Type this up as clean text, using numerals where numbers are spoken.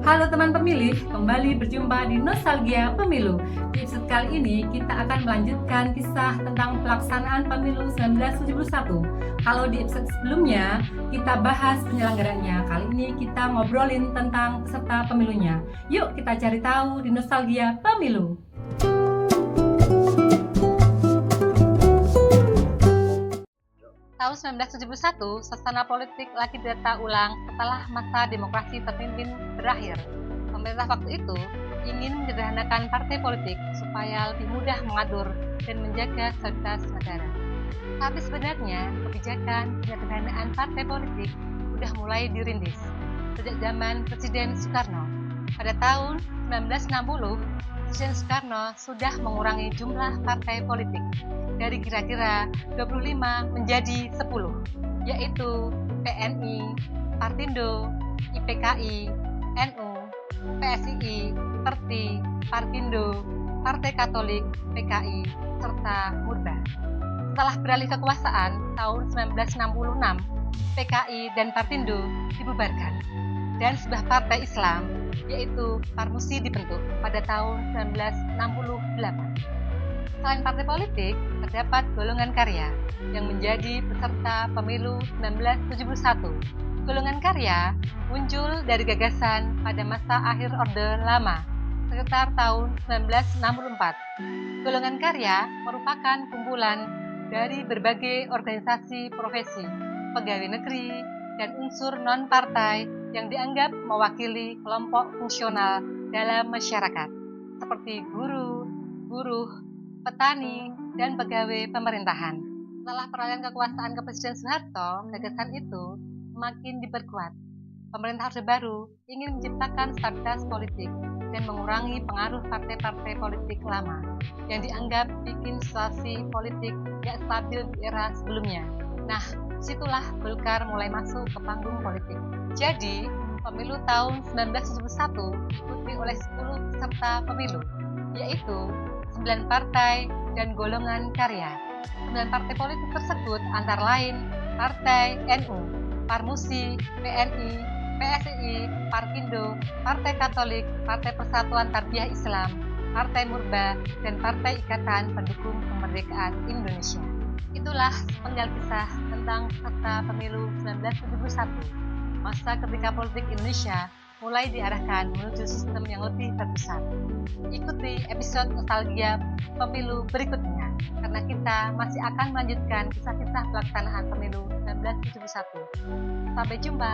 Halo teman pemilih, kembali berjumpa di Nostalgia Pemilu. Di episode kali ini kita akan melanjutkan kisah tentang pelaksanaan pemilu 1971. Kalau di episode sebelumnya kita bahas penyelenggaranya, kali ini kita ngobrolin tentang peserta pemilunya. Yuk kita cari tahu di Nostalgia Pemilu. Tahun 1971, suasana politik lagi ditata ulang setelah masa demokrasi terpimpin berakhir. Pemerintah waktu itu ingin menyederhanakan partai politik supaya lebih mudah mengatur dan menjaga stabilitas negara. Tapi sebenarnya kebijakan penyederhanaan partai politik sudah mulai dirintis sejak zaman Presiden Soekarno. Pada tahun 1960, Presiden Soekarno sudah mengurangi jumlah partai politik dari kira-kira 25 menjadi 10, yaitu PNI, Partindo, IPKI, NU, PSII, PERTI, Partindo, Partai Katolik, PKI, serta Murba. Setelah beralih kekuasaan tahun 1966, PKI dan Partindo dibubarkan, dan sebuah partai Islam, yaitu Parmusi dibentuk pada tahun 1968. Selain partai politik, terdapat golongan karya yang menjadi peserta pemilu 1971. Golongan karya muncul dari gagasan pada masa akhir Orde Lama, sekitar tahun 1964. Golongan karya merupakan kumpulan dari berbagai organisasi profesi, pegawai negeri, dan unsur non-partai yang dianggap mewakili kelompok fungsional dalam masyarakat, seperti guru, buruh, petani, dan pegawai pemerintahan. Setelah peralihan kekuasaan ke Presiden Soeharto, gagasan itu semakin diperkuat. Pemerintah Orde Baru ingin menciptakan stabilitas politik dan mengurangi pengaruh partai-partai politik lama yang dianggap bikin situasi politik tidak stabil di era sebelumnya. Nah, disitulah Golkar mulai masuk ke panggung politik. Jadi, pemilu tahun 1971 diikuti oleh 10 peserta pemilu, yaitu 9 partai dan golongan karya. 9 partai politik tersebut antara lain Partai NU, Parmusi, PNI, PSII, Partindo, Partai Katolik, Partai Persatuan Tarbiyah Islam, Partai Murba, dan Partai Ikatan Pendukung Kemerdekaan Indonesia. Itulah sepenggal kisah tentang peserta pemilu 1971. Masa ketika politik Indonesia mulai diarahkan menuju sistem yang lebih terpusat. Ikuti episode Nostalgia Pemilu berikutnya, karena kita masih akan melanjutkan kisah-kisah pelaksanaan pemilu 1971. Sampai jumpa!